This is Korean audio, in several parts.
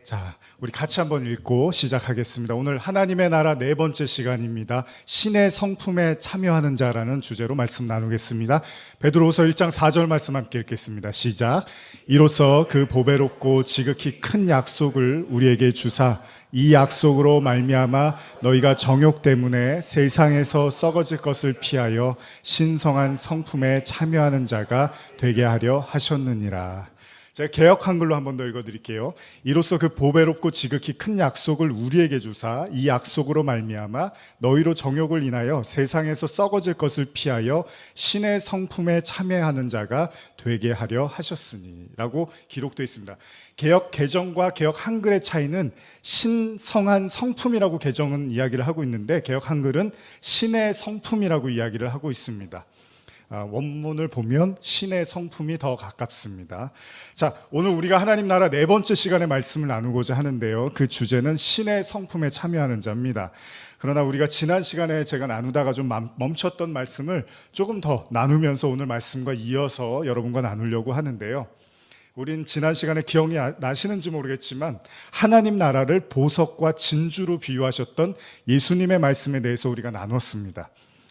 자, 우리 같이 한번 읽고 시작하겠습니다. 오늘 하나님의 나라 네 번째 시간입니다. 신의 성품에 참여하는 자라는 주제로 말씀 나누겠습니다. 베드로후서 1장 4절 말씀 함께 읽겠습니다. 시작. 이로써 그 보배롭고 지극히 큰 약속을 우리에게 주사 이 약속으로 말미암아 너희가 정욕 때문에 세상에서 썩어질 것을 피하여 신성한 성품에 참여하는 자가 되게 하려 하셨느니라. 제가 개역 한글로 한 번 더 읽어드릴게요. 이로써 그 보배롭고 지극히 큰 약속을 우리에게 주사 이 약속으로 말미암아 너희로 정욕을 인하여 세상에서 썩어질 것을 피하여 신의 성품에 참여하는 자가 되게 하려 하셨으니 라고 기록되어 있습니다. 개역 개정과 개역 한글의 차이는 신성한 성품이라고 개정은 이야기를 하고 있는데 개역 한글은 신의 성품이라고 이야기를 하고 있습니다. 원문을 보면 신의 성품이 더 가깝습니다. 자, 오늘 우리가 하나님 나라 네 번째 시간에 말씀을 나누고자 하는데요. 그 주제는 신의 성품에 참여하는 자입니다. 그러나 우리가 지난 시간에 제가 나누다가 좀 멈췄던 말씀을 조금 더 나누면서 오늘 말씀과 이어서 여러분과 나누려고 하는데요. 우린 지난 시간에 기억이 나시는지 모르겠지만 하나님 나라를 보석과 진주로 비유하셨던 예수님의 말씀에 대해서 우리가 나눴습니다.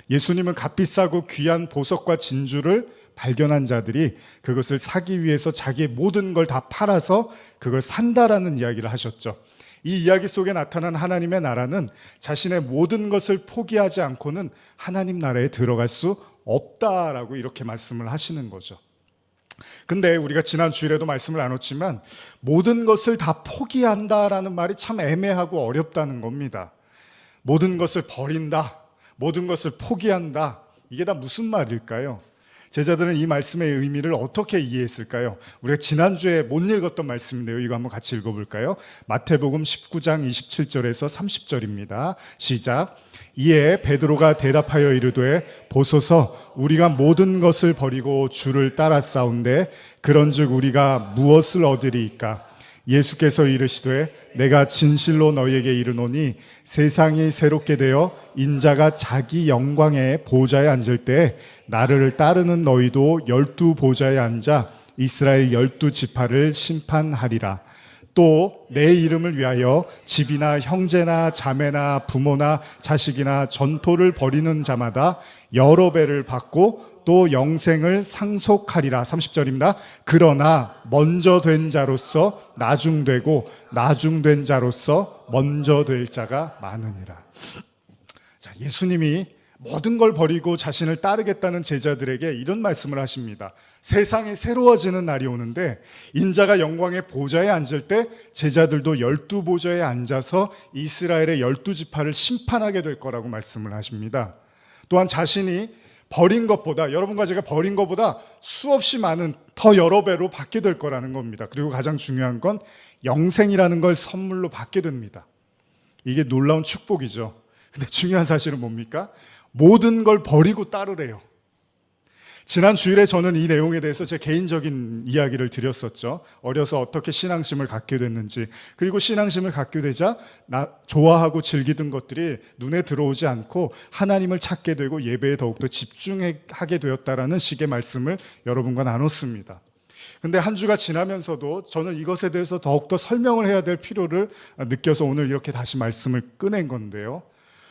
예수님은 값비싸고 귀한 보석과 진주를 발견한 자들이 그것을 사기 위해서 자기의 모든 걸 다 팔아서 그걸 산다라는 이야기를 하셨죠. 이 이야기 속에 나타난 하나님의 나라는 자신의 모든 것을 포기하지 않고는 하나님 나라에 들어갈 수 없다라고 이렇게 말씀을 하시는 거죠. 근데 우리가 지난 주일에도 말씀을 나눴지만 모든 것을 다 포기한다라는 말이 참 애매하고 어렵다는 겁니다. 모든 것을 버린다, 모든 것을 포기한다. 이게 다 무슨 말일까요? 제자들은 이 말씀의 의미를 어떻게 이해했을까요? 우리가 지난주에 못 읽었던 말씀인데요. 이거 한번 같이 읽어볼까요? 마태복음 19장 27절에서 30절입니다. 시작. 이에 베드로가 대답하여 이르되 보소서 우리가 모든 것을 버리고 주를 따라 싸운데 그런즉 우리가 무엇을 얻으리이까? 예수께서 이르시되 내가 진실로 너희에게 이르노니 세상이 새롭게 되어 인자가 자기 영광의 보좌에 앉을 때 나를 따르는 너희도 12 보좌에 앉아 이스라엘 12 지파를 심판하리라. 또 내 이름을 위하여 집이나 형제나 자매나 부모나 자식이나 전토를 벌이는 자마다 여러 배를 받고 또 영생을 상속하리라. 30절입니다. 그러나 먼저 된 자로서 나중되고 나중된 자로서 먼저 될 자가 많으니라. 자, 예수님이 모든 걸 버리고 자신을 따르겠다는 제자들에게 이런 말씀을 하십니다. 세상이 새로워지는 날이 오는데 인자가 영광의 보좌에 앉을 때 제자들도 12 보좌에 앉아서 이스라엘의 12 지파를 심판하게 될 거라고 말씀을 하십니다. 또한 자신이 버린 것보다, 여러분과 제가 버린 것보다 수없이 많은 더 여러 배로 받게 될 거라는 겁니다. 그리고 가장 중요한 건 영생이라는 걸 선물로 받게 됩니다. 이게 놀라운 축복이죠. 근데 중요한 사실은 뭡니까? 모든 걸 버리고 따르래요. 지난 주일에 저는 이 내용에 대해서 제 개인적인 이야기를 드렸었죠. 어려서 어떻게 신앙심을 갖게 됐는지, 그리고 신앙심을 갖게 되자 좋아하고 즐기던 것들이 눈에 들어오지 않고 하나님을 찾게 되고 예배에 더욱더 집중하게 되었다라는 식의 말씀을 여러분과 나눴습니다. 근데 한 주가 지나면서도 저는 이것에 대해서 더욱더 설명을 해야 될 필요를 느껴서 오늘 이렇게 다시 말씀을 꺼낸 건데요.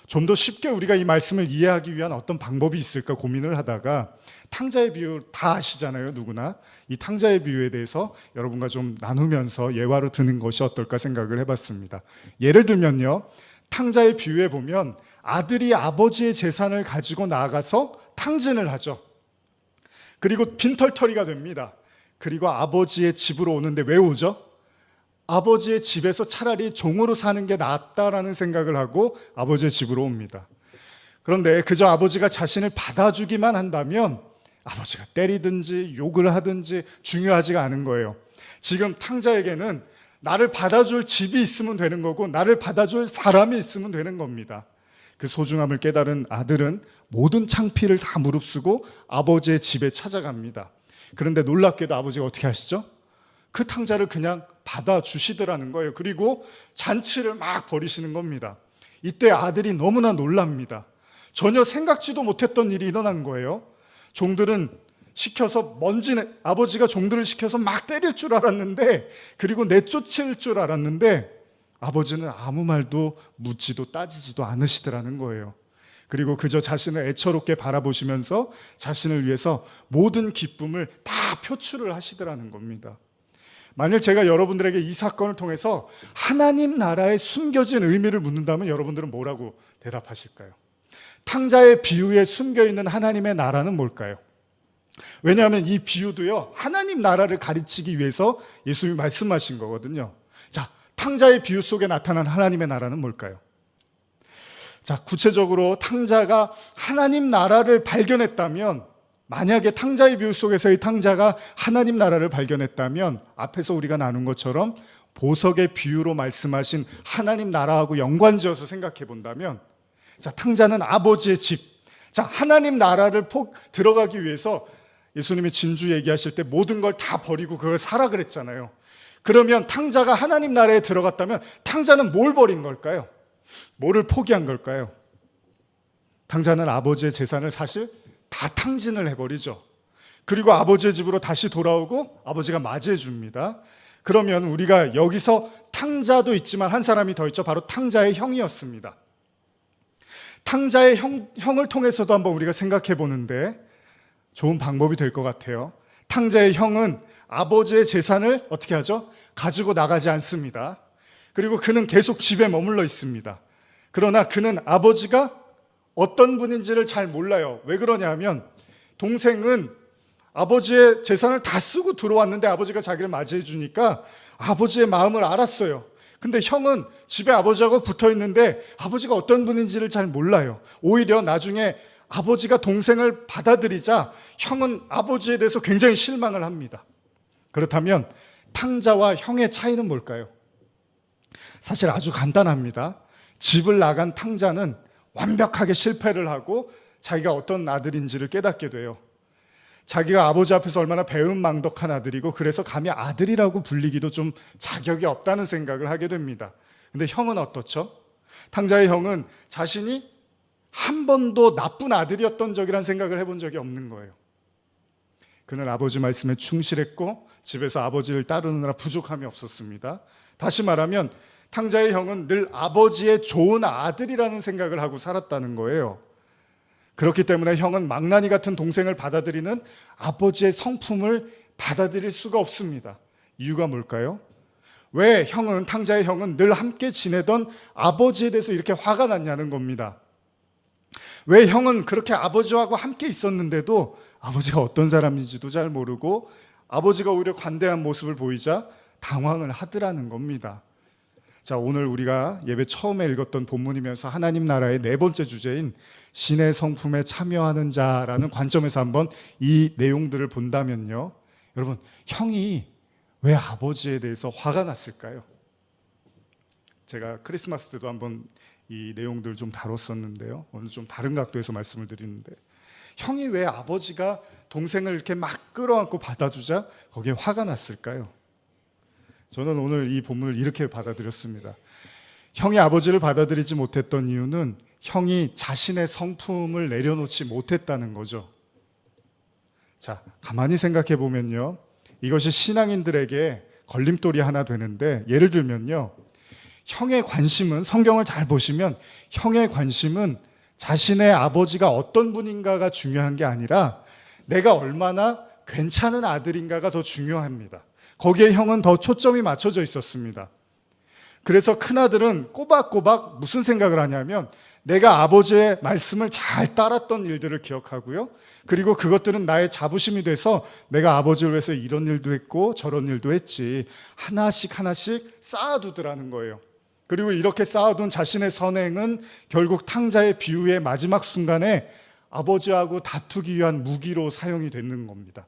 좀 더 쉽게 우리가 이 말씀을 이해하기 위한 어떤 방법이 있을까 고민을 하다가 탕자의 비유 다 아시잖아요, 누구나. 이 탕자의 비유에 대해서 여러분과 좀 나누면서 예화로 드는 것이 어떨까 생각을 해봤습니다. 예를 들면요, 탕자의 비유에 보면 아들이 아버지의 재산을 가지고 나가서 탕진을 하죠. 그리고 빈털터리가 됩니다. 그리고 아버지의 집으로 오는데 왜 오죠? 아버지의 집에서 차라리 종으로 사는 게 낫다라는 생각을 하고 아버지의 집으로 옵니다. 그런데 그저 아버지가 자신을 받아주기만 한다면 아버지가 때리든지 욕을 하든지 중요하지가 않은 거예요. 지금 탕자에게는 나를 받아줄 집이 있으면 되는 거고 나를 받아줄 사람이 있으면 되는 겁니다. 그 소중함을 깨달은 아들은 모든 창피를 다 무릅쓰고 아버지의 집에 찾아갑니다. 그런데 놀랍게도 아버지가 어떻게 하시죠? 그 탕자를 그냥 받아주시더라는 거예요. 그리고 잔치를 막 벌이시는 겁니다. 이때 아들이 너무나 놀랍니다. 전혀 생각지도 못했던 일이 일어난 거예요. 종들은 시켜서 먼지는 아버지가 종들을 시켜서 막 때릴 줄 알았는데, 그리고 내쫓을 줄 알았는데 아버지는 아무 말도 묻지도 따지지도 않으시더라는 거예요. 그리고 그저 자신을 애처롭게 바라보시면서 자신을 위해서 모든 기쁨을 다 표출을 하시더라는 겁니다. 만일 제가 여러분들에게 이 사건을 통해서 하나님 나라의 숨겨진 의미를 묻는다면 여러분들은 뭐라고 대답하실까요? 탕자의 비유에 숨겨있는 하나님의 나라는 뭘까요? 왜냐하면 이 비유도요, 하나님 나라를 가르치기 위해서 예수님이 말씀하신 거거든요. 자, 탕자의 비유 속에 나타난 하나님의 나라는 뭘까요? 자, 구체적으로 탕자가 하나님 나라를 발견했다면, 만약에 탕자의 비유 속에서의 탕자가 하나님 나라를 발견했다면 앞에서 우리가 나눈 것처럼 보석의 비유로 말씀하신 하나님 나라하고 연관지어서 생각해 본다면, 자, 탕자는 아버지의 집, 자, 하나님 나라를 들어가기 위해서 예수님이 진주 얘기하실 때 모든 걸 다 버리고 그걸 사라 그랬잖아요. 그러면 탕자가 하나님 나라에 들어갔다면 탕자는 뭘 버린 걸까요? 뭐를 포기한 걸까요? 탕자는 아버지의 재산을 사실 다 탕진을 해버리죠. 그리고 아버지의 집으로 다시 돌아오고 아버지가 맞이해 줍니다. 그러면 우리가 여기서 탕자도 있지만 한 사람이 더 있죠. 바로 탕자의 형이었습니다. 탕자의 형을 통해서도 한번 우리가 생각해 보는데 좋은 방법이 될 것 같아요. 탕자의 형은 아버지의 재산을 어떻게 하죠? 가지고 나가지 않습니다. 그리고 그는 계속 집에 머물러 있습니다. 그러나 그는 아버지가 어떤 분인지를 잘 몰라요. 왜 그러냐면 동생은 아버지의 재산을 다 쓰고 들어왔는데 아버지가 자기를 맞이해 주니까 아버지의 마음을 알았어요. 근데 형은 집에 아버지하고 붙어 있는데 아버지가 어떤 분인지를 잘 몰라요. 오히려 나중에 아버지가 동생을 받아들이자 형은 아버지에 대해서 굉장히 실망을 합니다. 그렇다면 탕자와 형의 차이는 뭘까요? 사실 아주 간단합니다. 집을 나간 탕자는 완벽하게 실패를 하고 자기가 어떤 아들인지를 깨닫게 돼요. 자기가 아버지 앞에서 얼마나 배은망덕한 아들이고 그래서 감히 아들이라고 불리기도 좀 자격이 없다는 생각을 하게 됩니다. 근데 형은 어떻죠? 탕자의 형은 자신이 한 번도 나쁜 아들이었던 적이란 생각을 해본 적이 없는 거예요. 그는 아버지 말씀에 충실했고 집에서 아버지를 따르느라 부족함이 없었습니다. 다시 말하면 탕자의 형은 늘 아버지의 좋은 아들이라는 생각을 하고 살았다는 거예요. 그렇기 때문에 형은 망나니 같은 동생을 받아들이는 아버지의 성품을 받아들일 수가 없습니다. 이유가 뭘까요? 왜 탕자의 형은 늘 함께 지내던 아버지에 대해서 이렇게 화가 났냐는 겁니다. 왜 형은 그렇게 아버지하고 함께 있었는데도 아버지가 어떤 사람인지도 잘 모르고 아버지가 오히려 관대한 모습을 보이자 당황을 하더라는 겁니다. 자, 오늘 우리가 예배 처음에 읽었던 본문이면서 하나님 나라의 네 번째 주제인 신의 성품에 참여하는 자라는 관점에서 한번 이 내용들을 본다면요, 여러분, 형이 왜 아버지에 대해서 화가 났을까요? 제가 크리스마스 때도 한번 이 내용들 좀 다뤘었는데요, 오늘 좀 다른 각도에서 말씀을 드리는데, 형이 왜 아버지가 동생을 이렇게 막 끌어안고 받아주자 거기에 화가 났을까요? 저는 오늘 이 본문을 이렇게 받아들였습니다. 형이 아버지를 받아들이지 못했던 이유는 형이 자신의 성품을 내려놓지 못했다는 거죠. 자, 가만히 생각해 보면요, 이것이 신앙인들에게 걸림돌이 하나 되는데, 예를 들면요, 형의 관심은, 성경을 잘 보시면 형의 관심은 자신의 아버지가 어떤 분인가가 중요한 게 아니라 내가 얼마나 괜찮은 아들인가가 더 중요합니다. 거기에 형은 더 초점이 맞춰져 있었습니다. 그래서 큰아들은 꼬박꼬박 무슨 생각을 하냐면 내가 아버지의 말씀을 잘 따랐던 일들을 기억하고요, 그리고 그것들은 나의 자부심이 돼서 내가 아버지를 위해서 이런 일도 했고 저런 일도 했지, 하나씩 하나씩 쌓아두더라는 거예요. 그리고 이렇게 쌓아둔 자신의 선행은 결국 탕자의 비유의 마지막 순간에 아버지하고 다투기 위한 무기로 사용이 되는 겁니다.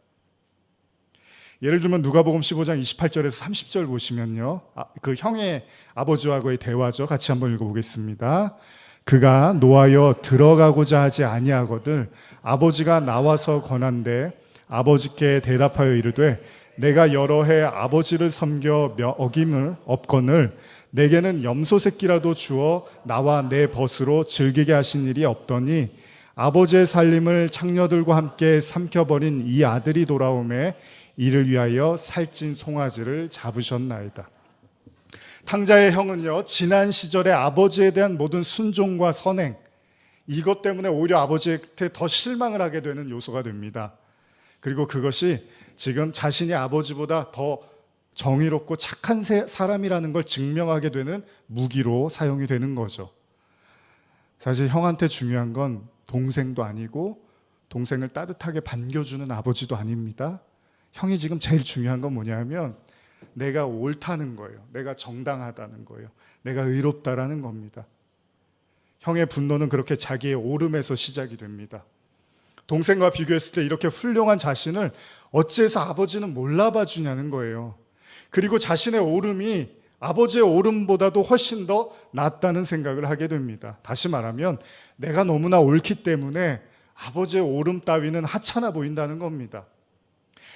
예를 들면 누가복음 15장 28절에서 30절 보시면요, 그 형의 아버지와의 대화죠. 같이 한번 읽어보겠습니다. 그가 노하여 들어가고자 하지 아니하거늘 아버지가 나와서 권한대 아버지께 대답하여 이르되 내가 여러 해 아버지를 섬겨 어김을 없거늘 내게는 염소 새끼라도 주어 나와 내 벗으로 즐기게 하신 일이 없더니 아버지의 살림을 창녀들과 함께 삼켜버린 이 아들이 돌아오매 이를 위하여 살찐 송아지를 잡으셨나이다. 탕자의 형은요, 지난 시절에 아버지에 대한 모든 순종과 선행, 이것 때문에 오히려 아버지한테 더 실망을 하게 되는 요소가 됩니다. 그리고 그것이 지금 자신이 아버지보다 더 정의롭고 착한 사람이라는 걸 증명하게 되는 무기로 사용이 되는 거죠. 사실 형한테 중요한 건 동생도 아니고 동생을 따뜻하게 반겨주는 아버지도 아닙니다. 형이 지금 제일 중요한 건 뭐냐면 내가 옳다는 거예요. 내가 정당하다는 거예요. 내가 의롭다라는 겁니다. 형의 분노는 그렇게 자기의 옳음에서 시작이 됩니다. 동생과 비교했을 때 이렇게 훌륭한 자신을 어찌해서 아버지는 몰라봐 주냐는 거예요. 그리고 자신의 옳음이 아버지의 옳음보다도 훨씬 더 낫다는 생각을 하게 됩니다. 다시 말하면 내가 너무나 옳기 때문에 아버지의 옳음 따위는 하찮아 보인다는 겁니다.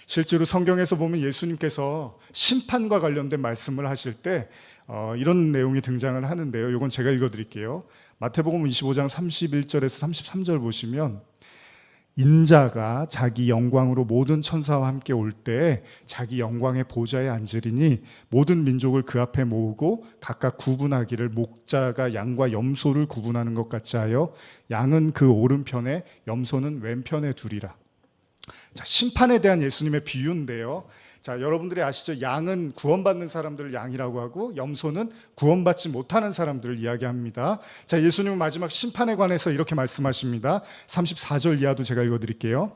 실제로 성경에서 보면 예수님께서 심판과 관련된 말씀을 하실 때 이런 내용이 등장을 하는데요. 이건 제가 읽어드릴게요. 마태복음 25장 31절에서 33절 보시면 인자가 자기 영광으로 모든 천사와 함께 올 때 자기 영광의 보좌에 앉으리니 모든 민족을 그 앞에 모으고 각각 구분하기를 목자가 양과 염소를 구분하는 것 같이 하여 양은 그 오른편에 염소는 왼편에 두리라. 자, 심판에 대한 예수님의 비유인데요. 자, 여러분들이 아시죠? 양은 구원받는 사람들을 양이라고 하고 염소는 구원받지 못하는 사람들을 이야기합니다. 자, 예수님은 마지막 심판에 관해서 이렇게 말씀하십니다. 34절 이하도 제가 읽어드릴게요.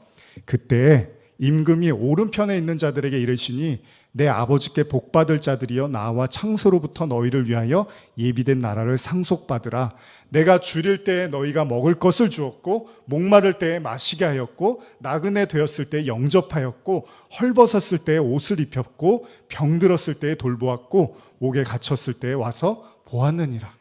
그때 임금이 오른편에 있는 자들에게 이르시니 내 아버지께 복받을 자들이여 나와 창세로부터 너희를 위하여 예비된 나라를 상속받으라. 내가 줄일 때에 너희가 먹을 것을 주었고 목마를 때에 마시게 하였고 나그네 되었을 때에 영접하였고 헐벗었을 때에 옷을 입혔고 병들었을 때에 돌보았고 옥에 갇혔을 때에 와서 보았느니라.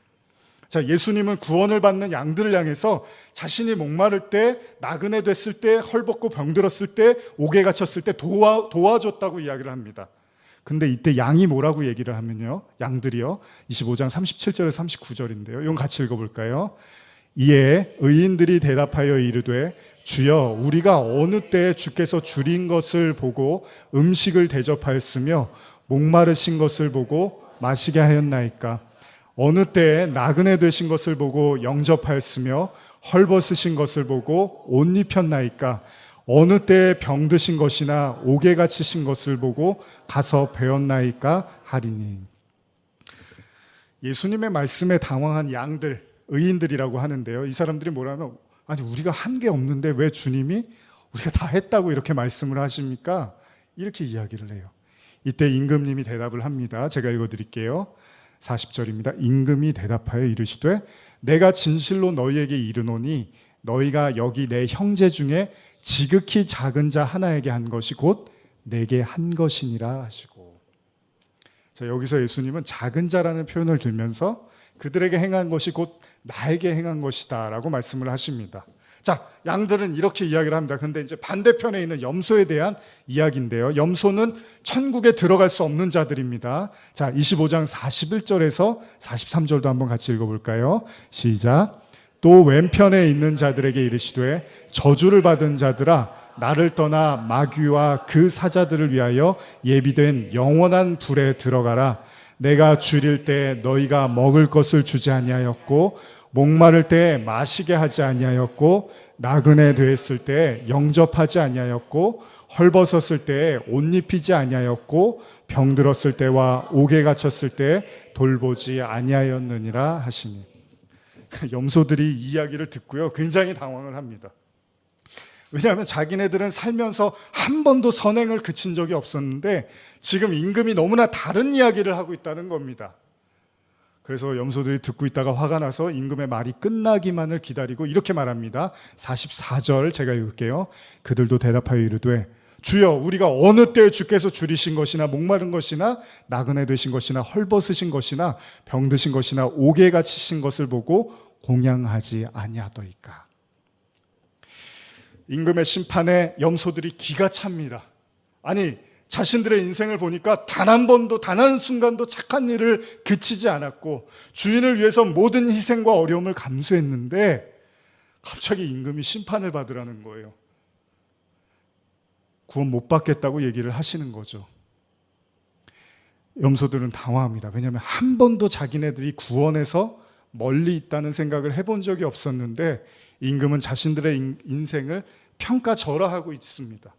자, 예수님은 구원을 받는 양들을 향해서 자신이 목마를 때, 나그네 됐을 때, 헐벗고 병들었을 때, 옥에 갇혔을 때 도와줬다고 이야기를 합니다. 근데 이때 양이 뭐라고 얘기를 하면요, 양들이요, 25장 37절에서 39절인데요. 이건 같이 읽어볼까요? 이에 의인들이 대답하여 이르되 주여 우리가 어느 때에 주께서 줄인 것을 보고 음식을 대접하였으며 목마르신 것을 보고 마시게 하였나이까? 어느 때에 나그네 되신 것을 보고 영접하였으며 헐벗으신 것을 보고 옷 입혔나이까? 어느 때에 병드신 것이나 옥에 갇히신 것을 보고 가서 배웠나이까 하리니. 예수님의 말씀에 당황한 양들, 의인들이라고 하는데요. 이 사람들이 뭐라면 아니 우리가 한 게 없는데 왜 주님이 우리가 다 했다고 이렇게 말씀을 하십니까? 이렇게 이야기를 해요. 이때 임금님이 대답을 합니다. 제가 읽어드릴게요. 40절입니다. 임금이 대답하여 이르시되 내가 진실로 너희에게 이르노니 너희가 여기 내 형제 중에 지극히 작은 자 하나에게 한 것이 곧 내게 한 것이니라 하시고. 자, 여기서 예수님은 작은 자라는 표현을 들면서 그들에게 행한 것이 곧 나에게 행한 것이다 라고 말씀을 하십니다. 자, 양들은 이렇게 이야기를 합니다. 그런데 이제 반대편에 있는 염소에 대한 이야기인데요. 염소는 천국에 들어갈 수 없는 자들입니다. 자, 25장 41절에서 43절도 한번 같이 읽어볼까요? 시작. 또 왼편에 있는 자들에게 이르시되 저주를 받은 자들아 나를 떠나 마귀와 그 사자들을 위하여 예비된 영원한 불에 들어가라. 내가 줄일 때 너희가 먹을 것을 주지 아니하였고 목마를 때 마시게 하지 아니하였고 나그네 되었을 때 영접하지 아니하였고 헐벗었을 때 옷 입히지 아니하였고 병들었을 때와 옥에 갇혔을 때 돌보지 아니하였느니라 하시니. 염소들이 이 이야기를 듣고요 굉장히 당황을 합니다. 왜냐하면 자기네들은 살면서 한 번도 선행을 그친 적이 없었는데 지금 임금이 너무나 다른 이야기를 하고 있다는 겁니다. 그래서 염소들이 듣고 있다가 화가 나서 임금의 말이 끝나기만을 기다리고 이렇게 말합니다. 44절 제가 읽을게요. 그들도 대답하여 이르되 주여 우리가 어느 때에 주께서 줄이신 것이나 목마른 것이나 나그네 되신 것이나 헐벗으신 것이나 병드신 것이나 옥에 갇히신 것을 보고 공양하지 아니하더이까. 임금의 심판에 염소들이 기가 찹니다. 아니 자신들의 인생을 보니까 단 한 번도 단 한 순간도 착한 일을 그치지 않았고 주인을 위해서 모든 희생과 어려움을 감수했는데 갑자기 임금이 심판을 받으라는 거예요. 구원 못 받겠다고 얘기를 하시는 거죠. 염소들은 당황합니다. 왜냐하면 한 번도 자기네들이 구원에서 멀리 있다는 생각을 해본 적이 없었는데 임금은 자신들의 인생을 평가절하하고 있습니다.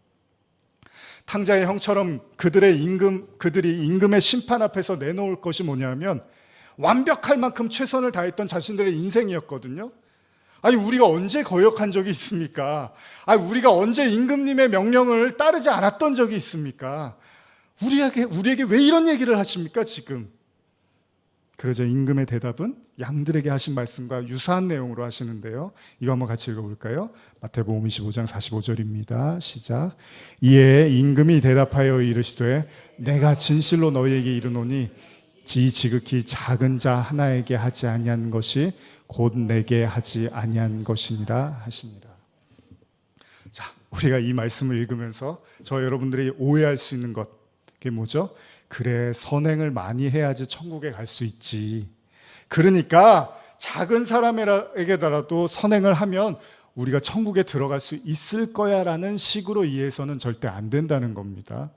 탕자의 형처럼 그들이 임금의 심판 앞에서 내놓을 것이 뭐냐면 완벽할 만큼 최선을 다했던 자신들의 인생이었거든요. 아니, 우리가 언제 거역한 적이 있습니까? 아니, 우리가 언제 임금님의 명령을 따르지 않았던 적이 있습니까? 우리에게 왜 이런 얘기를 하십니까, 지금? 그러자 임금의 대답은 양들에게 하신 말씀과 유사한 내용으로 하시는데요. 이거 한번 같이 읽어볼까요? 마태복음 25장 45절입니다. 시작. 이에 임금이 대답하여 이르시되 내가 진실로 너희에게 이르노니 지극히 작은 자 하나에게 하지 아니한 것이 곧 내게 하지 아니한 것이니라 하시니라. 자, 우리가 이 말씀을 읽으면서 저 여러분들이 오해할 수 있는 것, 그게 뭐죠? 그래, 선행을 많이 해야지 천국에 갈 수 있지. 그러니까 작은 사람에게더라도 선행을 하면 우리가 천국에 들어갈 수 있을 거야 라는 식으로 이해해서는 절대 안 된다는 겁니다.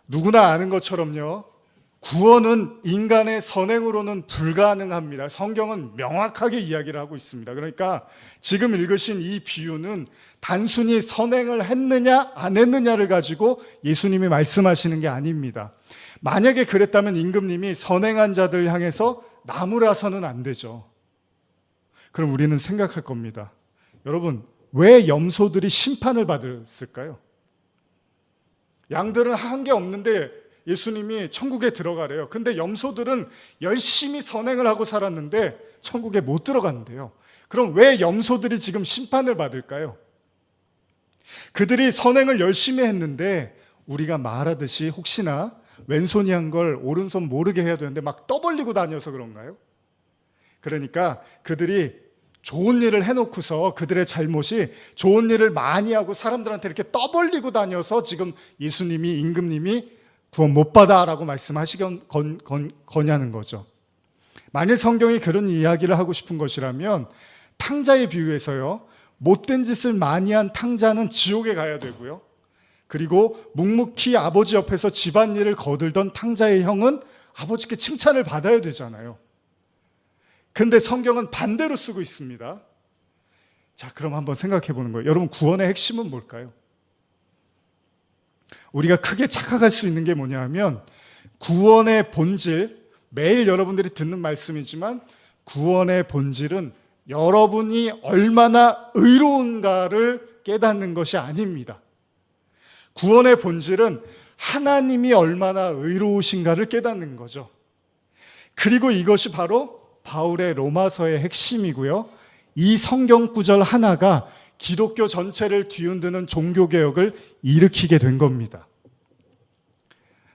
누구나 아는 것처럼요, 구원은 인간의 선행으로는 불가능합니다. 성경은 명확하게 이야기를 하고 있습니다. 그러니까 지금 읽으신 이 비유는 단순히 선행을 했느냐 안 했느냐를 가지고 예수님이 말씀하시는 게 아닙니다. 만약에 그랬다면 임금님이 선행한 자들 향해서 나무라서는 안 되죠. 그럼 우리는 생각할 겁니다. 여러분, 왜 염소들이 심판을 받았을까요? 양들은 한 게 없는데 예수님이 천국에 들어가래요. 근데 염소들은 열심히 선행을 하고 살았는데 천국에 못 들어간대요. 그럼 왜 염소들이 지금 심판을 받을까요? 그들이 선행을 열심히 했는데 우리가 말하듯이 혹시나 왼손이 한 걸 오른손 모르게 해야 되는데 막 떠벌리고 다녀서 그런가요? 그러니까 그들이 좋은 일을 해놓고서 그들의 잘못이 좋은 일을 많이 하고 사람들한테 이렇게 떠벌리고 다녀서 지금 예수님이, 임금님이 구원 못 받아라고 거냐는 거죠. 만일 성경이 그런 이야기를 하고 싶은 것이라면 탕자의 비유에서요, 못된 짓을 많이 한 탕자는 지옥에 가야 되고요, 그리고 묵묵히 아버지 옆에서 집안일을 거들던 탕자의 형은 아버지께 칭찬을 받아야 되잖아요. 근데 성경은 반대로 쓰고 있습니다. 자, 그럼 한번 생각해 보는 거예요. 여러분, 구원의 핵심은 뭘까요? 우리가 크게 착각할 수 있는 게 뭐냐 하면 구원의 본질, 매일 여러분들이 듣는 말씀이지만 구원의 본질은 여러분이 얼마나 의로운가를 깨닫는 것이 아닙니다. 구원의 본질은 하나님이 얼마나 의로우신가를 깨닫는 거죠. 그리고 이것이 바로 바울의 로마서의 핵심이고요, 이 성경 구절 하나가 기독교 전체를 뒤흔드는 종교개혁을 일으키게 된 겁니다.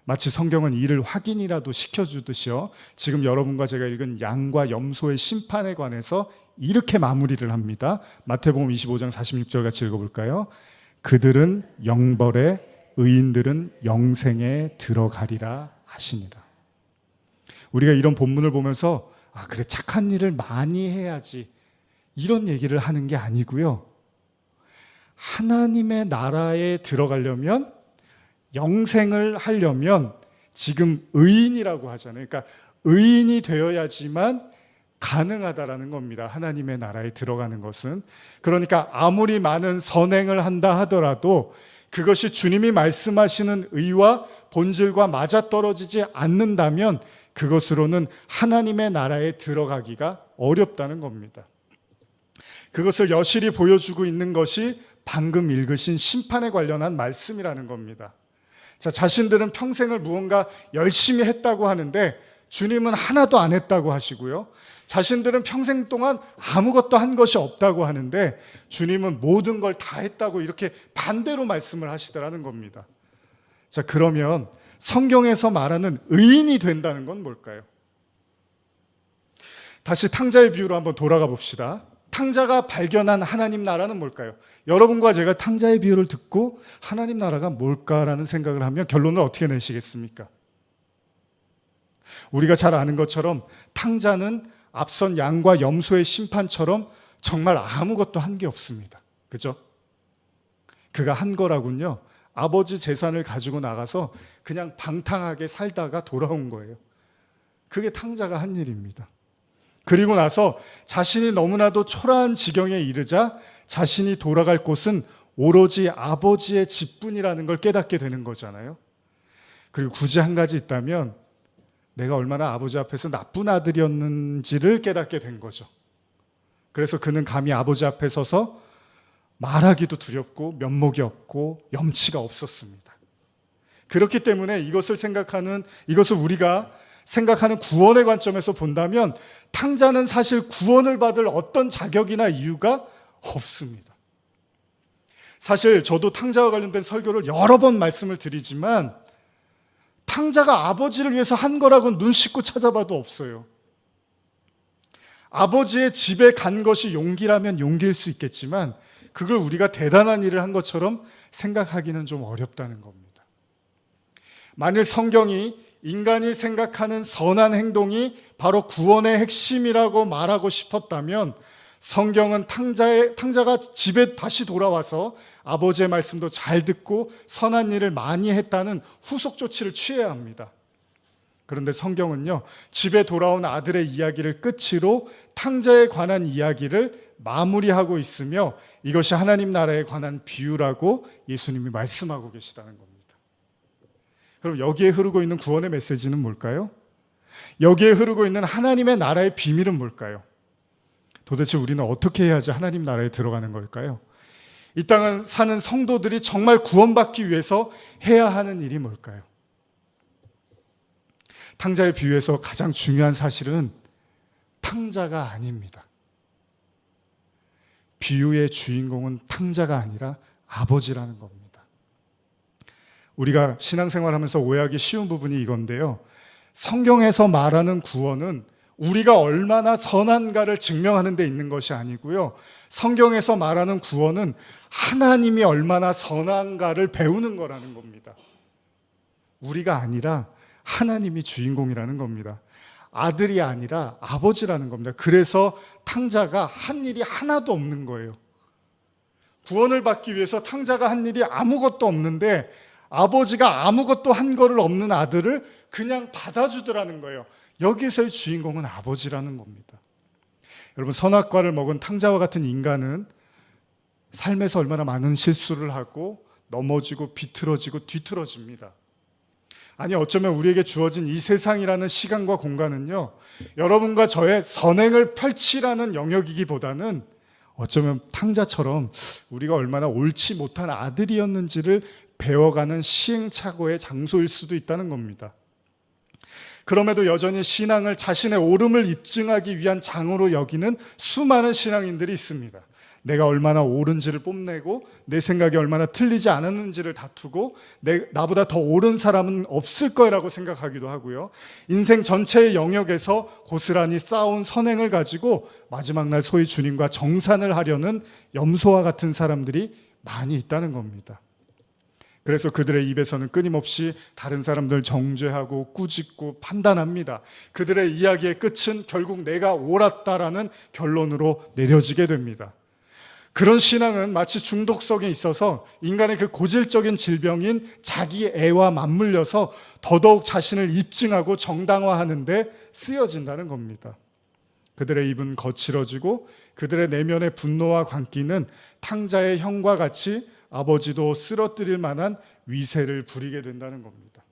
마치 성경은 이를 확인이라도 시켜주듯이요, 지금 여러분과 제가 읽은 양과 염소의 심판에 관해서 이렇게 마무리를 합니다. 마태복음 25장 46절 같이 읽어볼까요? 그들은 영벌에, 의인들은 영생에 들어가리라 하시니라. 우리가 이런 본문을 보면서 그래, 착한 일을 많이 해야지, 이런 얘기를 하는 게 아니고요, 하나님의 나라에 들어가려면, 영생을 하려면 지금 의인이라고 하잖아요. 그러니까 의인이 되어야지만 가능하다라는 겁니다. 하나님의 나라에 들어가는 것은. 그러니까 아무리 많은 선행을 한다 하더라도 그것이 주님이 말씀하시는 의와 본질과 맞아떨어지지 않는다면 그것으로는 하나님의 나라에 들어가기가 어렵다는 겁니다. 그것을 여실히 보여주고 있는 것이 방금 읽으신 심판에 관련한 말씀이라는 겁니다. 자, 자신들은 평생을 무언가 열심히 했다고 하는데 주님은 하나도 안 했다고 하시고요, 자신들은 평생 동안 아무것도 한 것이 없다고 하는데 주님은 모든 걸 다 했다고 이렇게 반대로 말씀을 하시더라는 겁니다. 자, 그러면 성경에서 말하는 의인이 된다는 건 뭘까요? 다시 탕자의 비유로 한번 돌아가 봅시다. 탕자가 발견한 하나님 나라는 뭘까요? 여러분과 제가 탕자의 비유를 듣고 하나님 나라가 뭘까라는 생각을 하면 결론을 어떻게 내시겠습니까? 우리가 잘 아는 것처럼 탕자는 앞선 양과 염소의 심판처럼 정말 아무것도 한 게 없습니다. 그죠? 그가 한 거라군요. 아버지 재산을 가지고 나가서 그냥 방탕하게 살다가 돌아온 거예요. 그게 탕자가 한 일입니다. 그리고 나서 자신이 너무나도 초라한 지경에 이르자 자신이 돌아갈 곳은 오로지 아버지의 집뿐이라는 걸 깨닫게 되는 거잖아요. 그리고 굳이 한 가지 있다면 내가 얼마나 아버지 앞에서 나쁜 아들이었는지를 깨닫게 된 거죠. 그래서 그는 감히 아버지 앞에 서서 말하기도 두렵고 면목이 없고 염치가 없었습니다. 그렇기 때문에 이것을 우리가 생각하는 구원의 관점에서 본다면 탕자는 사실 구원을 받을 어떤 자격이나 이유가 없습니다. 사실 저도 탕자와 관련된 설교를 여러 번 말씀을 드리지만 탕자가 아버지를 위해서 한 거라고는 눈 씻고 찾아봐도 없어요. 아버지의 집에 간 것이 용기라면 용기일 수 있겠지만 그걸 우리가 대단한 일을 한 것처럼 생각하기는 좀 어렵다는 겁니다. 만일 성경이 인간이 생각하는 선한 행동이 바로 구원의 핵심이라고 말하고 싶었다면 성경은 탕자가 집에 다시 돌아와서 아버지의 말씀도 잘 듣고 선한 일을 많이 했다는 후속 조치를 취해야 합니다. 그런데 성경은요, 집에 돌아온 아들의 이야기를 끝으로 탕자에 관한 이야기를 마무리하고 있으며 이것이 하나님 나라에 관한 비유라고 예수님이 말씀하고 계시다는 겁니다. 그럼 여기에 흐르고 있는 구원의 메시지는 뭘까요? 여기에 흐르고 있는 하나님의 나라의 비밀은 뭘까요? 도대체 우리는 어떻게 해야지 하나님 나라에 들어가는 걸까요? 이 땅을 사는 성도들이 정말 구원받기 위해서 해야 하는 일이 뭘까요? 탕자의 비유에서 가장 중요한 사실은 탕자가 아닙니다. 비유의 주인공은 탕자가 아니라 아버지라는 겁니다. 우리가 신앙생활하면서 오해하기 쉬운 부분이 이건데요. 성경에서 말하는 구원은 우리가 얼마나 선한가를 증명하는 데 있는 것이 아니고요. 성경에서 말하는 구원은 하나님이 얼마나 선한가를 배우는 거라는 겁니다. 우리가 아니라 하나님이 주인공이라는 겁니다. 아들이 아니라 아버지라는 겁니다. 그래서 탕자가 한 일이 하나도 없는 거예요. 구원을 받기 위해서 탕자가 한 일이 아무것도 없는데 아버지가 아무것도 한 거를 없는 아들을 그냥 받아주더라는 거예요. 여기서의 주인공은 아버지라는 겁니다. 여러분, 선악과를 먹은 탕자와 같은 인간은 삶에서 얼마나 많은 실수를 하고 넘어지고 비틀어지고 뒤틀어집니다. 아니, 어쩌면 우리에게 주어진 이 세상이라는 시간과 공간은요, 여러분과 저의 선행을 펼치라는 영역이기보다는 어쩌면 탕자처럼 우리가 얼마나 옳지 못한 아들이었는지를 배워가는 시행착오의 장소일 수도 있다는 겁니다. 그럼에도 여전히 신앙을 자신의 옳음을 입증하기 위한 장으로 여기는 수많은 신앙인들이 있습니다. 내가 얼마나 옳은지를 뽐내고 내 생각이 얼마나 틀리지 않았는지를 다투고 나보다 더 옳은 사람은 없을 거라고 생각하기도 하고요. 인생 전체의 영역에서 고스란히 쌓아온 선행을 가지고 마지막 날 소위 주님과 정산을 하려는 염소와 같은 사람들이 많이 있다는 겁니다. 그래서 그들의 입에서는 끊임없이 다른 사람들 정죄하고 꾸짖고 판단합니다. 그들의 이야기의 끝은 결국 내가 옳았다라는 결론으로 내려지게 됩니다. 그런 신앙은 마치 중독성에 있어서 인간의 그 고질적인 질병인 자기 애와 맞물려서 더더욱 자신을 입증하고 정당화하는 데 쓰여진다는 겁니다. 그들의 입은 거칠어지고 그들의 내면의 분노와 광기는 탕자의 형과 같이 아버지도 쓰러뜨릴 만한 위세를 부리게 된다는 겁니다.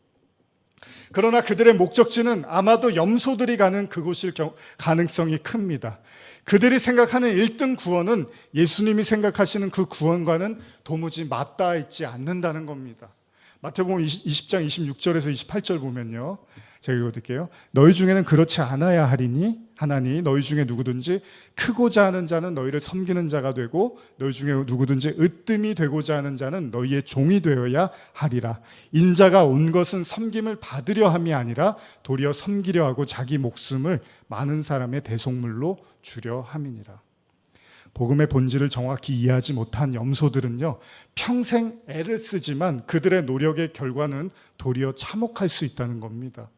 그러나 그들의 목적지는 아마도 염소들이 가는 그곳일 가능성이 큽니다. 그들이 생각하는 1등 구원은 예수님이 생각하시는 그 구원과는 도무지 맞닿아 있지 않는다는 겁니다. 마태복음 20장 26절에서 28절 보면요, 제가 읽어드릴게요. 너희 중에는 그렇지 않아야 하나니 너희 중에 누구든지 크고자 하는 자는 너희를 섬기는 자가 되고 너희 중에 누구든지 으뜸이 되고자 하는 자는 너희의 종이 되어야 하리라. 인자가 온 것은 섬김을 받으려 함이 아니라 도리어 섬기려 하고 자기 목숨을 많은 사람의 대속물로 주려 함이니라. 복음의 본질을 정확히 이해하지 못한 염소들은요, 평생 애를 쓰지만 그들의 노력의 결과는 도리어 참혹할 수 있다는 겁니다.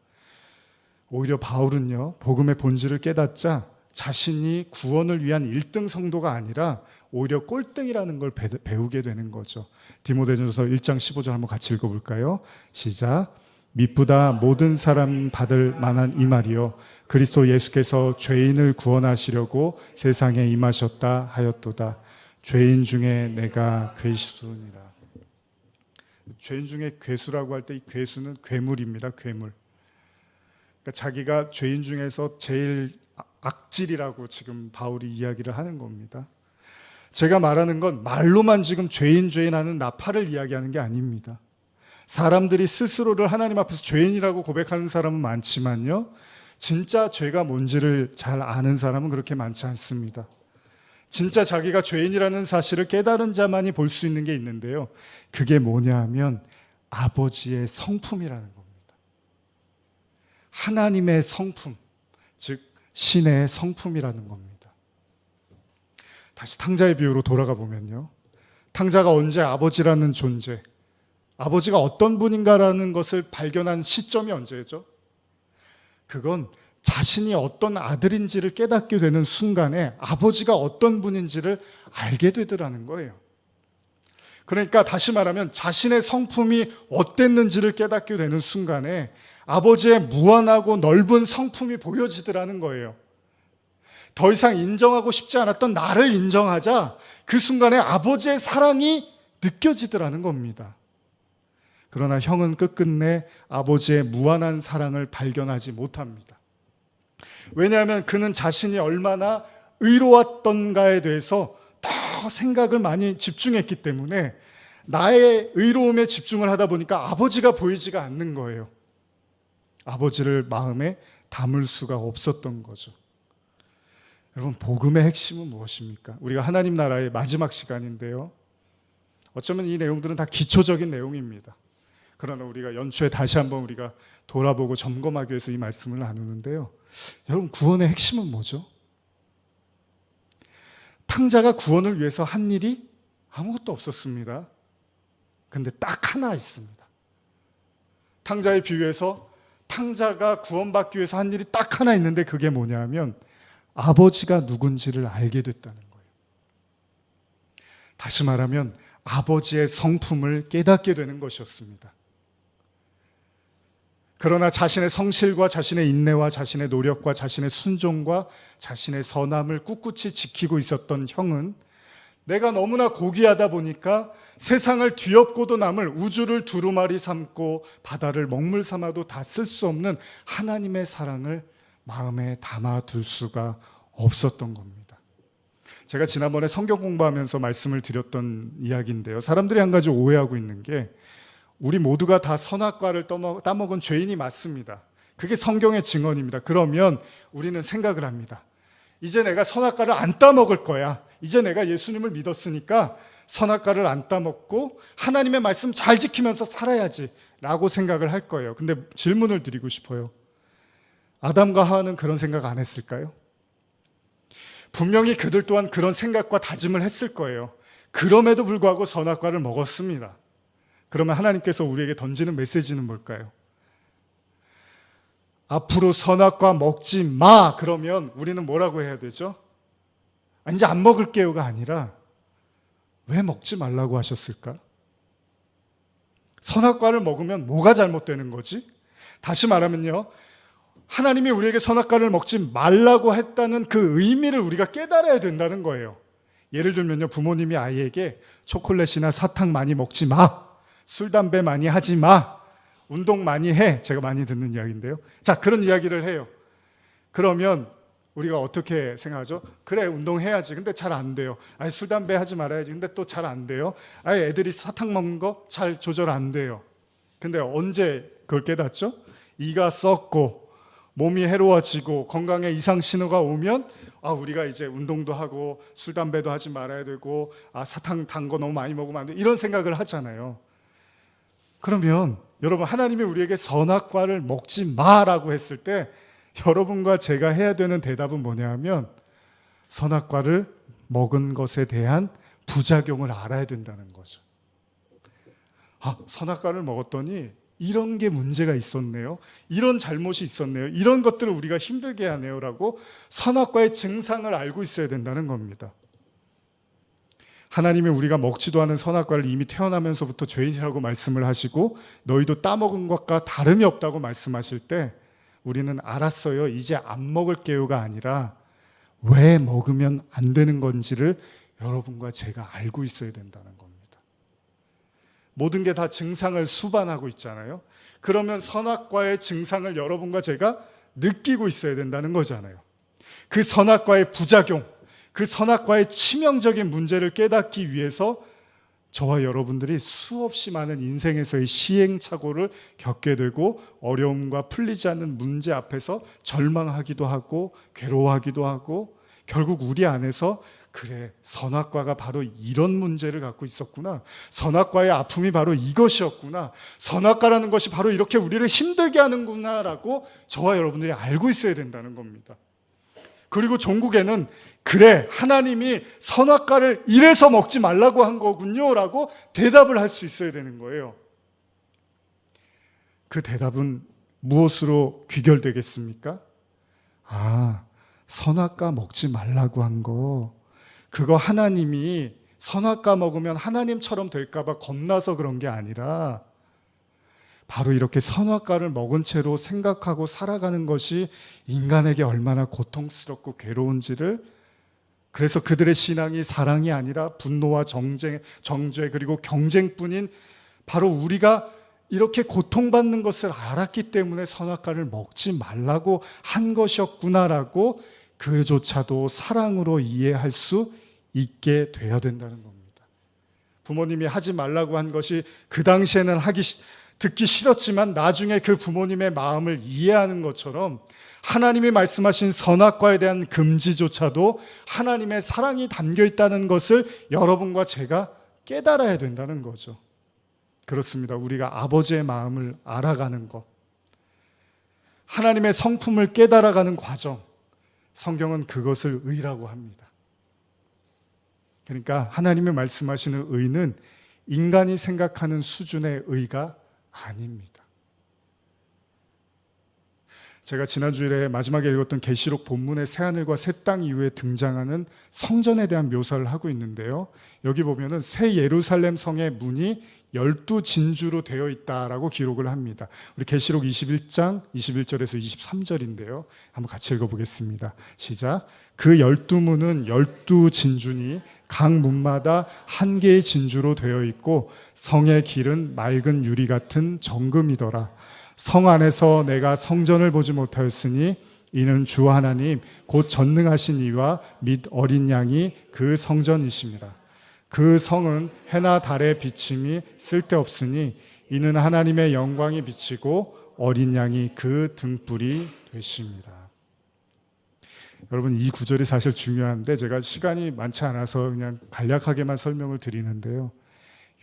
오히려 바울은요, 복음의 본질을 깨닫자 자신이 구원을 위한 1등 성도가 아니라 오히려 꼴등이라는 걸 배우게 되는 거죠. 디모데전서 1장 15절 한번 같이 읽어볼까요? 시작. 미쁘다 모든 사람 받을 만한 이 말이요 그리스도 예수께서 죄인을 구원하시려고 세상에 임하셨다 하였도다. 죄인 중에 내가 괴수니라. 죄인 중에 괴수라고 할 때 이 괴수는 괴물입니다. 괴물. 그러니까 자기가 죄인 중에서 제일 악질이라고 지금 바울이 이야기를 하는 겁니다. 제가 말하는 건 말로만 지금 죄인 하는 나팔을 이야기하는 게 아닙니다. 사람들이 스스로를 하나님 앞에서 죄인이라고 고백하는 사람은 많지만요, 진짜 죄가 뭔지를 잘 아는 사람은 그렇게 많지 않습니다. 진짜 자기가 죄인이라는 사실을 깨달은 자만이 볼 수 있는 게 있는데요, 그게 뭐냐 하면 아버지의 성품이라는 겁니다. 하나님의 성품, 즉 신의 성품이라는 겁니다. 다시 탕자의 비유로 돌아가 보면요, 탕자가 언제 아버지라는 존재, 아버지가 어떤 분인가라는 것을 발견한 시점이 언제죠? 그건 자신이 어떤 아들인지를 깨닫게 되는 순간에 아버지가 어떤 분인지를 알게 되더라는 거예요. 그러니까 다시 말하면 자신의 성품이 어땠는지를 깨닫게 되는 순간에 아버지의 무한하고 넓은 성품이 보여지더라는 거예요. 더 이상 인정하고 싶지 않았던 나를 인정하자 그 순간에 아버지의 사랑이 느껴지더라는 겁니다. 그러나 형은 끝끝내 아버지의 무한한 사랑을 발견하지 못합니다. 왜냐하면 그는 자신이 얼마나 의로웠던가에 대해서 더 생각을 많이 집중했기 때문에 나의 의로움에 집중을 하다 보니까 아버지가 보이지가 않는 거예요. 아버지를 마음에 담을 수가 없었던 거죠. 여러분, 복음의 핵심은 무엇입니까? 우리가 하나님 나라의 마지막 시간인데요, 어쩌면 이 내용들은 다 기초적인 내용입니다. 그러나 우리가 연초에 다시 한번 우리가 돌아보고 점검하기 위해서 이 말씀을 나누는데요, 여러분, 구원의 핵심은 뭐죠? 탕자가 구원을 위해서 한 일이 아무것도 없었습니다. 근데 딱 하나 있습니다. 탕자의 비유에서 탕자가 구원받기 위해서 한 일이 딱 하나 있는데 그게 뭐냐 하면 아버지가 누군지를 알게 됐다는 거예요. 다시 말하면 아버지의 성품을 깨닫게 되는 것이었습니다. 그러나 자신의 성실과 자신의 인내와 자신의 노력과 자신의 순종과 자신의 선함을 꿋꿋이 지키고 있었던 형은 내가 너무나 고귀하다 보니까 세상을 뒤엎고도 남을 우주를 두루마리 삼고 바다를 먹물 삼아도 다 쓸 수 없는 하나님의 사랑을 마음에 담아둘 수가 없었던 겁니다. 제가 지난번에 성경 공부하면서 말씀을 드렸던 이야기인데요, 사람들이 한 가지 오해하고 있는 게 우리 모두가 다 선악과를 따먹은 죄인이 맞습니다. 그게 성경의 증언입니다. 그러면 우리는 생각을 합니다. 이제 내가 선악과를 안 따먹을 거야. 이제 내가 예수님을 믿었으니까 선악과를 안 따먹고 하나님의 말씀 잘 지키면서 살아야지 라고 생각을 할 거예요. 근데 질문을 드리고 싶어요. 아담과 하와는 그런 생각 안 했을까요? 분명히 그들 또한 그런 생각과 다짐을 했을 거예요. 그럼에도 불구하고 선악과를 먹었습니다. 그러면 하나님께서 우리에게 던지는 메시지는 뭘까요? 앞으로 선악과 먹지 마. 그러면 우리는 뭐라고 해야 되죠? 이제 안 먹을게요가 아니라 왜 먹지 말라고 하셨을까? 선악과를 먹으면 뭐가 잘못되는 거지? 다시 말하면요, 하나님이 우리에게 선악과를 먹지 말라고 했다는 그 의미를 우리가 깨달아야 된다는 거예요. 예를 들면요, 부모님이 아이에게 초콜릿이나 사탕 많이 먹지 마, 술, 담배 많이 하지 마, 운동 많이 해. 제가 많이 듣는 이야기인데요. 자, 그런 이야기를 해요. 그러면 우리가 어떻게 생각하죠? 그래, 운동해야지. 근데 잘 안 돼요. 아니, 술, 담배 하지 말아야지. 근데 또 잘 안 돼요. 아니, 애들이 사탕 먹는 거 잘 조절 안 돼요. 근데 언제 그걸 깨닫죠? 이가 썩고 몸이 해로워지고 건강에 이상 신호가 오면 우리가 이제 운동도 하고 술, 담배도 하지 말아야 되고 사탕 단 거 너무 많이 먹으면 안 돼. 이런 생각을 하잖아요. 그러면 여러분, 하나님이 우리에게 선악과를 먹지 마라고 했을 때 여러분과 제가 해야 되는 대답은 뭐냐 하면 선악과를 먹은 것에 대한 부작용을 알아야 된다는 거죠. 선악과를 먹었더니 이런 게 문제가 있었네요. 이런 잘못이 있었네요. 이런 것들을 우리가 힘들게 하네요. 라고 선악과의 증상을 알고 있어야 된다는 겁니다. 하나님이 우리가 먹지도 않은 선악과를 이미 태어나면서부터 죄인이라고 말씀을 하시고 너희도 따먹은 것과 다름이 없다고 말씀하실 때 우리는 알았어요. 이제 안 먹을게요가 아니라 왜 먹으면 안 되는 건지를 여러분과 제가 알고 있어야 된다는 겁니다. 모든 게 다 증상을 수반하고 있잖아요. 그러면 선악과의 증상을 여러분과 제가 느끼고 있어야 된다는 거잖아요. 그 선악과의 부작용, 그 선악과의 치명적인 문제를 깨닫기 위해서 저와 여러분들이 수없이 많은 인생에서의 시행착오를 겪게 되고 어려움과 풀리지 않는 문제 앞에서 절망하기도 하고 괴로워하기도 하고 결국 우리 안에서 그래, 선악과가 바로 이런 문제를 갖고 있었구나. 선악과의 아픔이 바로 이것이었구나. 선악과라는 것이 바로 이렇게 우리를 힘들게 하는구나 라고 저와 여러분들이 알고 있어야 된다는 겁니다. 그리고 종국에는 그래, 하나님이 선악과를 이래서 먹지 말라고 한 거군요 라고 대답을 할 수 있어야 되는 거예요. 그 대답은 무엇으로 귀결되겠습니까? 아, 선악과 먹지 말라고 한 거, 그거 하나님이 선악과 먹으면 하나님처럼 될까 봐 겁나서 그런 게 아니라 바로 이렇게 선악과를 먹은 채로 생각하고 살아가는 것이 인간에게 얼마나 고통스럽고 괴로운지를, 그래서 그들의 신앙이 사랑이 아니라 분노와 정죄 그리고 경쟁뿐인 바로 우리가 이렇게 고통받는 것을 알았기 때문에 선악과를 먹지 말라고 한 것이었구나라고 그조차도 사랑으로 이해할 수 있게 되어야 된다는 겁니다. 부모님이 하지 말라고 한 것이 그 당시에는 듣기 싫었지만 나중에 그 부모님의 마음을 이해하는 것처럼 하나님이 말씀하신 선악과에 대한 금지조차도 하나님의 사랑이 담겨 있다는 것을 여러분과 제가 깨달아야 된다는 거죠. 그렇습니다. 우리가 아버지의 마음을 알아가는 것, 하나님의 성품을 깨달아가는 과정, 성경은 그것을 의라고 합니다. 그러니까 하나님이 말씀하시는 의는 인간이 생각하는 수준의 의가 아닙니다. 제가 지난 주일에 마지막에 읽었던 계시록 본문의 새하늘과 새 땅 이후에 등장하는 성전에 대한 묘사를 하고 있는데요. 여기 보면은 새 예루살렘 성의 문이 12진주로 되어 있다라고 기록을 합니다. 우리 계시록 21장 21절에서 23절인데요. 한번 같이 읽어보겠습니다. 시작. 그 12문은 12진주니 각 문마다 한 개의 진주로 되어 있고 성의 길은 맑은 유리 같은 정금이더라. 성 안에서 내가 성전을 보지 못하였으니 이는 주 하나님 곧 전능하신 이와 및 어린 양이 그 성전이심이라. 그 성은 해나 달의 비침이 쓸데없으니 이는 하나님의 영광이 비치고 어린 양이 그 등불이 되심이라. 여러분, 이 구절이 사실 중요한데 제가 시간이 많지 않아서 그냥 간략하게만 설명을 드리는데요.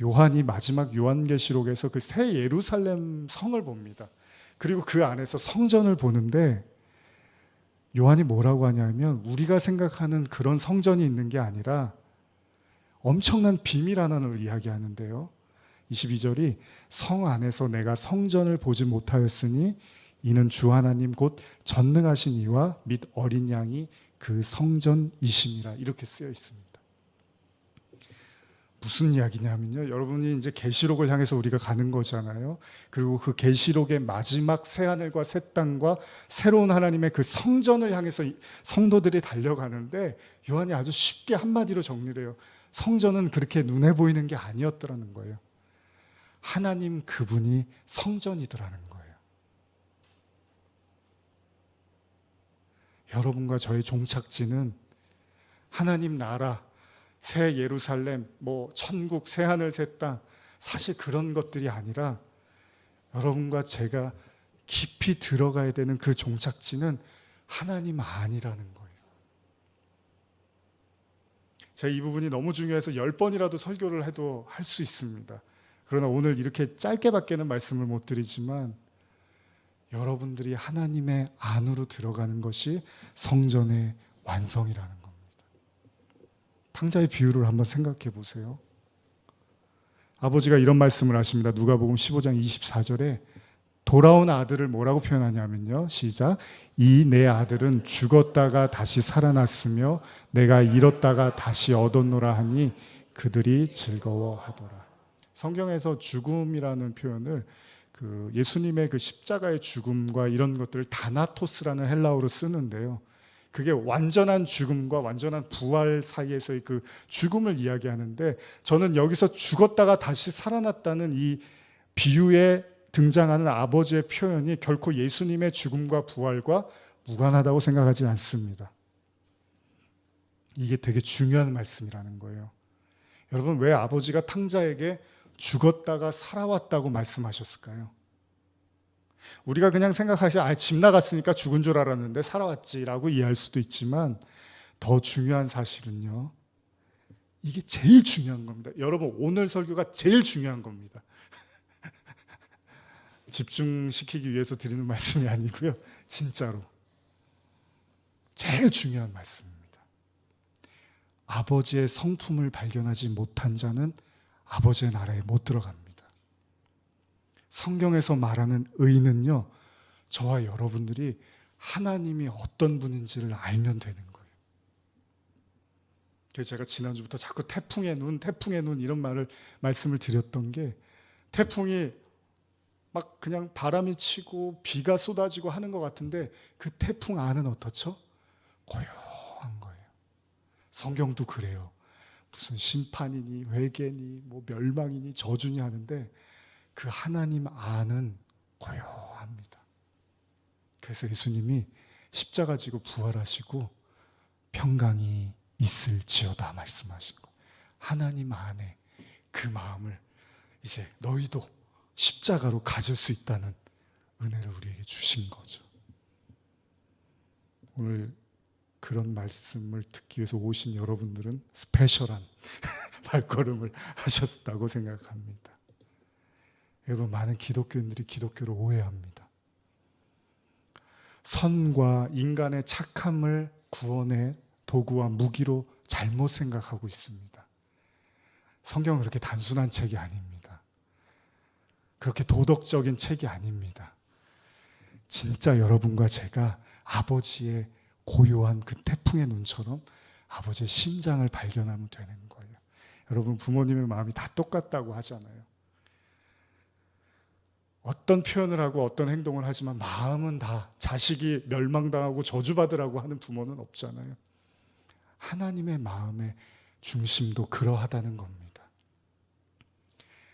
요한이 마지막 요한계시록에서 그 새 예루살렘 성을 봅니다. 그리고 그 안에서 성전을 보는데 요한이 뭐라고 하냐면 우리가 생각하는 그런 성전이 있는 게 아니라 엄청난 비밀 하나를 이야기하는데요. 22절이 성 안에서 내가 성전을 보지 못하였으니 이는 주 하나님 곧 전능하신 이와 및 어린 양이 그 성전이심이라 이렇게 쓰여 있습니다. 무슨 이야기냐면요. 여러분이 이제 계시록을 향해서 우리가 가는 거잖아요. 그리고 그 계시록의 마지막 새 하늘과 새 땅과 새로운 하나님의 그 성전을 향해서 성도들이 달려가는데 요한이 아주 쉽게 한마디로 정리를 해요. 성전은 그렇게 눈에 보이는 게 아니었더라는 거예요. 하나님 그분이 성전이더라는 거예요. 여러분과 저의 종착지는 하나님 나라, 새 예루살렘, 천국, 새 하늘, 새 땅, 사실 그런 것들이 아니라 여러분과 제가 깊이 들어가야 되는 그 종착지는 하나님 안이라는 거예요. 제가 이 부분이 너무 중요해서 10번이라도 설교를 해도 할 수 있습니다. 그러나 오늘 이렇게 짧게밖에는 말씀을 못 드리지만 여러분들이 하나님의 안으로 들어가는 것이 성전의 완성이라는 겁니다. 탕자의 비유를 한번 생각해 보세요. 아버지가 이런 말씀을 하십니다. 누가복음 15장 24절에 돌아온 아들을 뭐라고 표현하냐면요. 시작. 이 내 아들은 죽었다가 다시 살아났으며 내가 잃었다가 다시 얻었노라 하니 그들이 즐거워하더라. 성경에서 죽음이라는 표현을 그 예수님의 그 십자가의 죽음과 이런 것들을 다나토스라는 헬라어로 쓰는데요. 그게 완전한 죽음과 완전한 부활 사이에서의 그 죽음을 이야기하는데, 저는 여기서 죽었다가 다시 살아났다는 이 비유에 등장하는 아버지의 표현이 결코 예수님의 죽음과 부활과 무관하다고 생각하지 않습니다. 이게 되게 중요한 말씀이라는 거예요. 여러분, 왜 아버지가 탕자에게 죽었다가 살아왔다고 말씀하셨을까요? 우리가 그냥 생각하시, 집 나갔으니까 죽은 줄 알았는데 살아왔지라고 이해할 수도 있지만, 더 중요한 사실은요, 이게 제일 중요한 겁니다. 여러분, 오늘 설교가 제일 중요한 겁니다. 집중시키기 위해서 드리는 말씀이 아니고요, 진짜로 제일 중요한 말씀입니다. 아버지의 성품을 발견하지 못한 자는 아버지의 나라에 못 들어갑니다. 성경에서 말하는 의는요, 저와 여러분들이 하나님이 어떤 분인지를 알면 되는 거예요. 그래서 제가 지난주부터 자꾸 태풍의 눈 이런 말씀을 드렸던 게, 태풍이 막 그냥 바람이 치고 비가 쏟아지고 하는 것 같은데 그 태풍 안은 어떻죠? 고요한 거예요. 성경도 그래요. 무슨 심판이니 회개니 뭐 멸망이니 저주니 하는데 그 하나님 안은 고요합니다. 그래서 예수님이 십자가 지고 부활하시고 평강이 있을지어다 말씀하신 거. 하나님 안에 그 마음을 이제 너희도 십자가로 가질 수 있다는 은혜를 우리에게 주신 거죠. 오늘 그런 말씀을 듣기 위해서 오신 여러분들은 스페셜한 발걸음을 하셨다고 생각합니다. 여러분, 많은 기독교인들이 기독교를 오해합니다. 선과 인간의 착함을 구원의 도구와 무기로 잘못 생각하고 있습니다. 성경은 그렇게 단순한 책이 아닙니다. 그렇게 도덕적인 책이 아닙니다. 진짜 여러분과 제가 아버지의 고요한 그 태풍의 눈처럼 아버지의 심장을 발견하면 되는 거예요. 여러분, 부모님의 마음이 다 똑같다고 하잖아요. 어떤 표현을 하고 어떤 행동을 하지만 마음은 다, 자식이 멸망당하고 저주받으라고 하는 부모는 없잖아요. 하나님의 마음의 중심도 그러하다는 겁니다.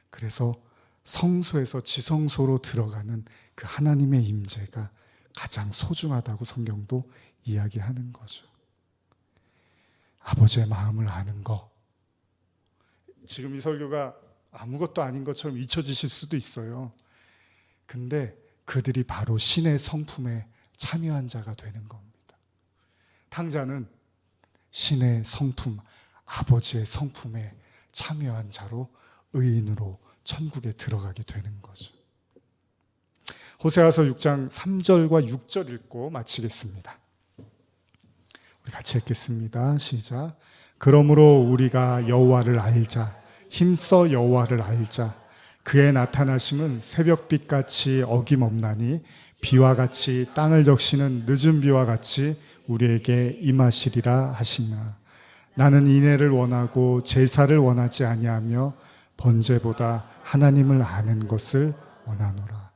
그래서 성소에서 지성소로 들어가는 그 하나님의 임재가 가장 소중하다고 성경도 이야기하는 거죠. 아버지의 마음을 아는 거. 지금 이 설교가 아무것도 아닌 것처럼 잊혀지실 수도 있어요. 근데 그들이 바로 신의 성품에 참여한 자가 되는 겁니다. 탕자는 신의 성품, 아버지의 성품에 참여한 자로 의인으로 천국에 들어가게 되는 거죠. 호세아서 6장 3절과 6절 읽고 마치겠습니다. 우리 같이 읽겠습니다. 시작. 그러므로 우리가 여호와를 알자. 힘써 여호와를 알자. 그의 나타나심은 새벽빛같이 어김없나니 비와 같이 땅을 적시는 늦은 비와 같이 우리에게 임하시리라 하시나. 나는 인애를 원하고 제사를 원하지 아니하며 번제보다 하나님을 아는 것을 원하노라.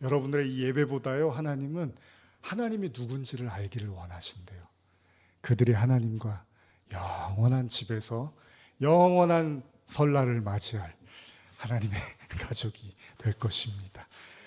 여러분들의 이 예배보다요, 하나님이 누군지를 알기를 원하신대요. 그들이 하나님과 영원한 집에서 영원한 설날을 맞이할 하나님의 가족이 될 것입니다.